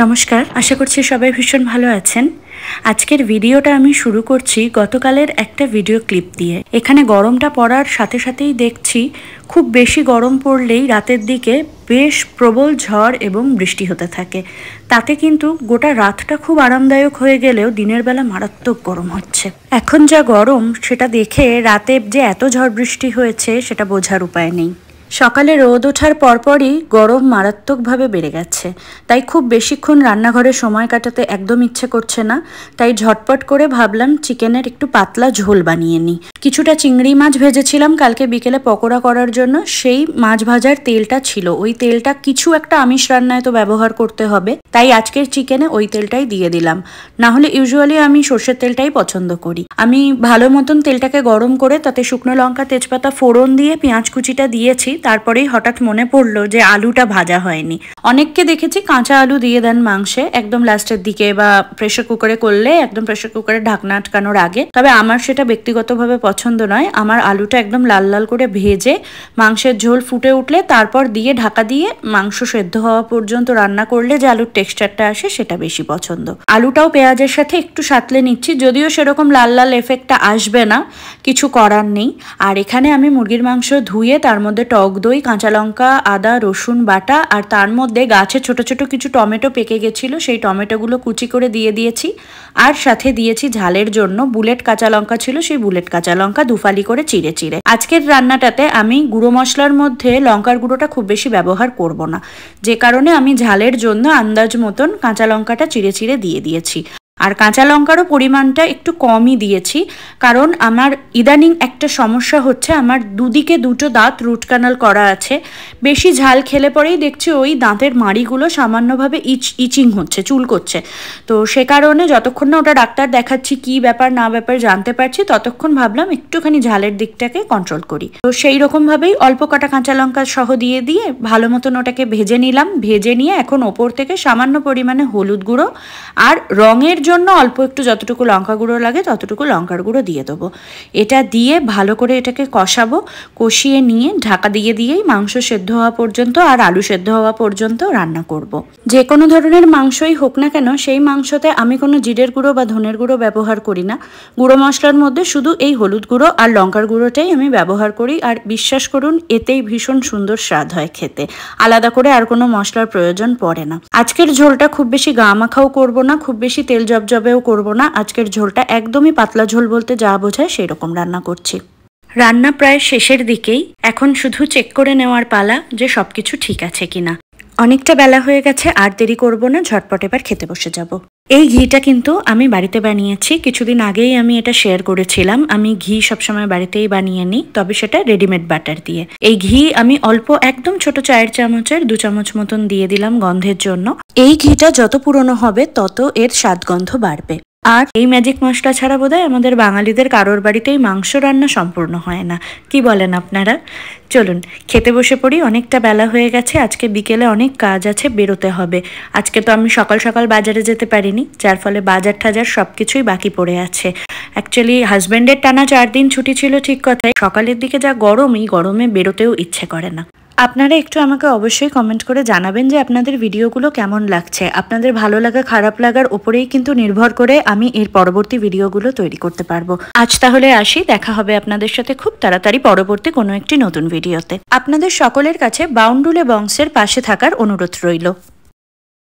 নমস্কার, আশা করছি সবাই ভীষণ ভালো আছেন। আজকের ভিডিওটা আমি শুরু করছি গতকালের একটা ভিডিও ক্লিপ দিয়ে। এখানে গরমটা পড়ার সাথে সাথেই দেখছি খুব বেশি গরম পড়লেই রাতের দিকে বেশ প্রবল ঝড় এবং বৃষ্টি হতে থাকে। তাতে কিন্তু গোটা রাতটা খুব আরামদায়ক হয়ে গেলেও দিনের বেলা মারাত্মক গরম হচ্ছে। এখন যা গরম সেটা দেখে রাতে যে এত ঝড় বৃষ্টি হয়েছে সেটা বোঝার উপায় নেই। সকালে রোদ ওঠার পরপরই গরম মারাত্মকভাবে বেড়ে গেছে, তাই খুব বেশিক্ষণ রান্নাঘরে সময় কাটাতে একদম ইচ্ছে করছে না। তাই ঝটপট করে ভাবলাম চিকেনের একটু পাতলা ঝোল বানিয়ে নিই। কিছুটা চিংড়ি মাছ ভেজেছিলাম কালকে বিকেলে পকোড়া করার জন্য, সেই মাছ ভাজার তেলটা ছিল। ওই তেলটা কিছু একটা আমিষ রান্নায় তো ব্যবহার করতে হবে, তাই আজকের চিকেনে ওই তেলটাই দিয়ে দিলাম। না হলে ইউজুয়ালি আমি সর্ষের তেলটাই পছন্দ করি। আমি ভালো মতন তেলটাকে গরম করে তাতে শুকনো লঙ্কা তেজপাতা ফোড়ন দিয়ে পেঁয়াজ কুচিটা দিয়েছি। তারপরেই হঠাৎ মনে পড়লো যে আলুটা ভাজা হয়নি। অনেককে দেখেছি কাঁচা আলু দিয়ে দেন মাংসে একদম লাস্টের দিকে, বা প্রেসার কুকারে করলে একদম প্রেসার কুকারে ঢাকনা আটকানোর আগে। তবে আমার সেটা ব্যক্তিগতভাবে পছন্দ নয়। আমার আলুটা একদম লাল লাল করে ভেজে মাংসের ঝোল ফুটে উঠলে তারপর দিয়ে ঢাকা দিয়ে মাংস সেদ্ধ হওয়া পর্যন্ত রান্না করলে যে আলুর টেক্সচারটা আসে সেটা বেশি পছন্দ। আলুটাও পেঁয়াজের সাথে একটু সাঁতলে নিচ্ছি, যদিও সেরকম লাল লাল এফেক্টটা আসবে না, কিছু করার নেই। আর এখানে আমি মুরগির মাংস ধুয়ে তার মধ্যে টক দই, কাঁচা লঙ্কা, আদা, রসুন বাটা, আর তার মধ্যে গাছে ছোট ছোট কিছু টমেটো পেকে গেছিলো, সেই টমেটোগুলো কুচি করে দিয়ে দিয়েছি। আর সাথে দিয়েছি ঝালের জন্য বুলেট কাঁচা লঙ্কা ছিল, সেই বুলেট কাঁচা লঙ্কা দুফালি করে চিড়ে চিড়ে। আজকের রান্নাটাতে আমি গুঁড়ো মশলার মধ্যে লঙ্কার গুঁড়োটা খুব বেশি ব্যবহার করব না, যে কারণে আমি ঝালের জন্য আন্দাজ মতন কাঁচা লঙ্কাটা চিড়ে চিড়ে দিয়ে দিয়েছি। আর কাঁচা লঙ্কারও পরিমাণটা একটু কমই দিয়েছি, কারণ আমার ইদানিং একটা সমস্যা হচ্ছে, আমার দুদিকে দুটো দাঁত রুট ক্যানাল করা আছে। বেশি ঝাল খেলে পরেই দেখছি ওই দাঁতের মাড়িগুলো সামান্যভাবে ইচিং হচ্ছে, চুল করছে। তো সে কারণে যতক্ষণ না ওটা ডাক্তার দেখাচ্ছি কি ব্যাপার না ব্যাপার জানতে পারছি, ততক্ষণ ভাবলাম একটুখানি ঝালের দিকটাকে কন্ট্রোল করি। তো সেই রকমভাবেই অল্প কাটা কাঁচা লঙ্কা সহ দিয়ে ভালো মতন ওটাকে ভেজে নিলাম। ভেজে নিয়ে এখন ওপর থেকে সামান্য পরিমাণে হলুদ গুঁড়ো আর রঙের জন্য অল্প একটু যতটুকু লঙ্কা গুঁড়ো লাগে ততটুকু লঙ্কার গুঁড়ো দিয়ে দেবো। এটা দিয়ে ভালো করে এটাকে কষাবো। কষিয়ে নিয়ে ঢাকা দিয়েই মাংস সেদ্ধ হওয়া পর্যন্ত আর আলু সেদ্ধ হওয়া পর্যন্ত রান্না করব। যে কোনো ধরনের মাংসই হোক না কেন, সেই মাংসতে আমি কোনো জিরের গুঁড়ো বা ধনের গুঁড়ো ব্যবহার করি না। গুঁড়ো মশলার মধ্যে শুধু এই হলুদ গুঁড়ো আর লঙ্কার গুঁড়োটাই আমি ব্যবহার করি। আর বিশ্বাস করুন, এতেই ভীষণ সুন্দর স্বাদ হয় খেতে। আলাদা করে আর কোনো মশলার প্রয়োজন পড়ে না। আজকের ঝোলটা খুব বেশি গা মাখাও করবো না, খুব বেশি তেল জবজবেও করবো না। আজকের ঝোলটা একদমই পাতলা ঝোল বলতে যা বোঝায় সেই রকম রান্না করছি। রান্না প্রায় শেষের দিকেই, এখন শুধু চেক করে নেওয়ার পালা যে সবকিছু ঠিক আছে কিনা। অনেকটা বেলা হয়ে গেছে, আর দেরি করবো না, ঝটপট এবার খেতে বসে যাব। এই ঘিটা কিন্তু আমি বাড়িতে বানিয়েছি। কিছুদিন আগেই আমি এটা শেয়ার করেছিলাম। আমি ঘি সবসময় বাড়িতেই বানিয়ে নিই, তবে সেটা রেডিমেড বাটার দিয়ে। এই ঘি আমি অল্প একদম ছোট চায়ের চামচের 2 চামচ মতন দিয়ে দিলাম গন্ধের জন্য। এই ঘিটা যত পুরনো হবে তত এর স্বাদগন্ধ বাড়বে। আর এই ম্যাজিক মশলা ছাড়া বোধহয় আমাদের বাঙালিদের কারোর বাড়িতেই মাংস রান্না সম্পূর্ণ হয় না। কি বলেন আপনারা? চলুন খেতে বসে পড়ি। অনেকটা বেলা হয়ে গেছে, আজকে বিকেলে অনেক কাজ আছে, বেরোতে হবে। আজকে তো আমি সকাল সকাল বাজারে যেতে পারিনি, যার ফলে বাজার টাজার সবকিছুই বাকি পড়ে আছে। অ্যাকচুয়ালি হাজব্যান্ডের টানা 4 দিন ছুটি ছিল ঠিক কথাই, সকালের দিকে যা গরম, এই গরমে বেরোতেও ইচ্ছে করে না। আপনারা একটু আমাকে অবশ্যই কমেন্ট করে জানাবেন যে আপনাদের ভিডিওগুলো কেমন লাগছে। আপনাদের ভালো লাগা খারাপ লাগার ওপরেই কিন্তু নির্ভর করে আমি এর পরবর্তী ভিডিওগুলো তৈরি করতে পারবো। আজ তাহলে আসি, দেখা হবে আপনাদের সাথে খুব তাড়াতাড়ি পরবর্তী কোনো একটি নতুন ভিডিওতে। আপনাদের সকলের কাছে বাউন্ডুলে বংশের পাশে থাকার অনুরোধ রইল।